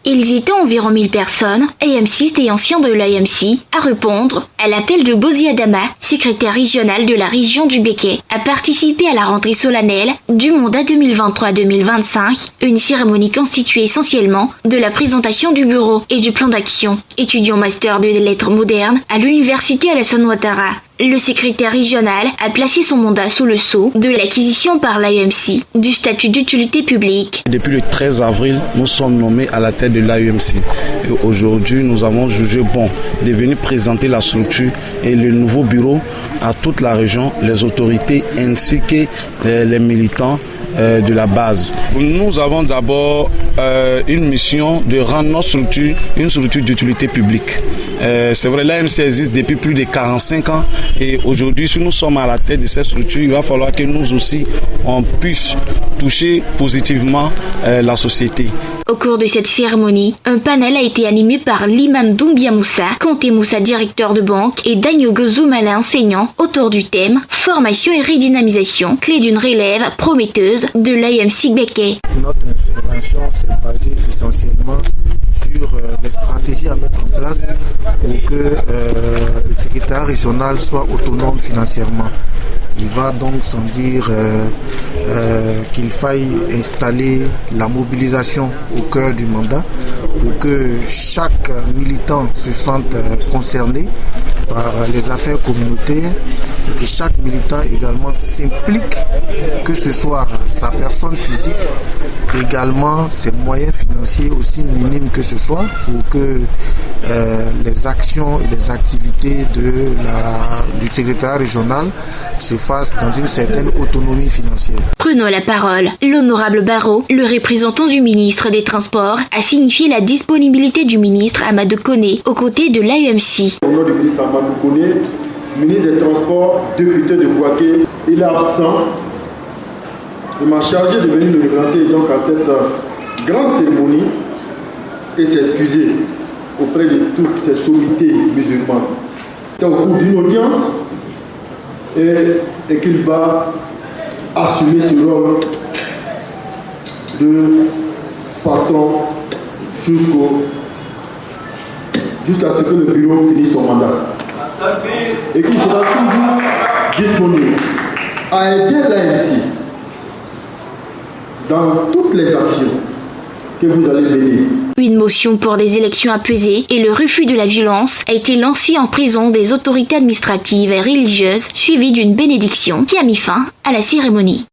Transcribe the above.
Ils étaient environ 1000 personnes, AMCistes et anciens de l'AMC, à répondre à l'appel de Bozi Adama, secrétaire régional de la région du Béquet, à participer à la rentrée solennelle du mandat 2023-2025, une cérémonie constituée essentiellement de la présentation du bureau et du plan d'action. Étudiant master de lettres modernes à l'université Alassane Ouattara, le secrétaire régional a placé son mandat sous le sceau de l'acquisition par l'AMC du statut d'utilité publique. Depuis le 13 avril, nous sommes nommés à la tête de l'AMC. Et aujourd'hui, nous avons jugé bon de venir présenter la structure et le nouveau bureau à toute la région, les autorités ainsi que les militants de la base. Nous avons d'abord une mission de rendre notre structure une structure d'utilité publique. C'est vrai, l'AMC existe depuis plus de 45 ans et aujourd'hui, si nous sommes à la tête de cette structure, il va falloir que nous aussi, on puisse toucher positivement la société. Au cours de cette cérémonie, un panel a été animé par l'imam Doumbia Moussa, Conté Moussa, directeur de banque, et Dagnogo Zoumana, enseignant, autour du thème « Formation et redynamisation, clé d'une relève prometteuse de l'AMC Béquet ». Notre intervention s'est basée essentiellement sur les stratégies à mettre en place pour que le secrétaire régional soit autonome financièrement. Il va donc sans dire qu'il faille installer la mobilisation au cœur du mandat pour que chaque militant se sente concerné par les affaires communautaires et que chaque militant également s'implique, que ce soit sa personne physique, également ses moyens financiers aussi minimes que ce soit, pour que les actions et les activités du secrétariat régional se fassent dans une certaine autonomie financière. Prenant la parole, l'honorable Barrault, le représentant du ministre des Transports, a signifié la disponibilité du ministre Amadou Koné aux côtés de l'AMC. Au nom du ministre Amadou Koné, ministre des Transports, député de Bouaké, il est absent. Il m'a chargé de venir le représenter donc à cette grande cérémonie et s'excuser auprès de toutes ces sommités musulmanes. C'est au cours d'une audience et qu'il va assumer ce rôle de patron jusqu'à ce que le bureau finisse son mandat. Et qu'il sera toujours disponible à aider l'AMC dans toutes les actions que vous allez mener. Une motion pour des élections apaisées et le refus de la violence a été lancée en présence des autorités administratives et religieuses, suivie d'une bénédiction qui a mis fin à la cérémonie.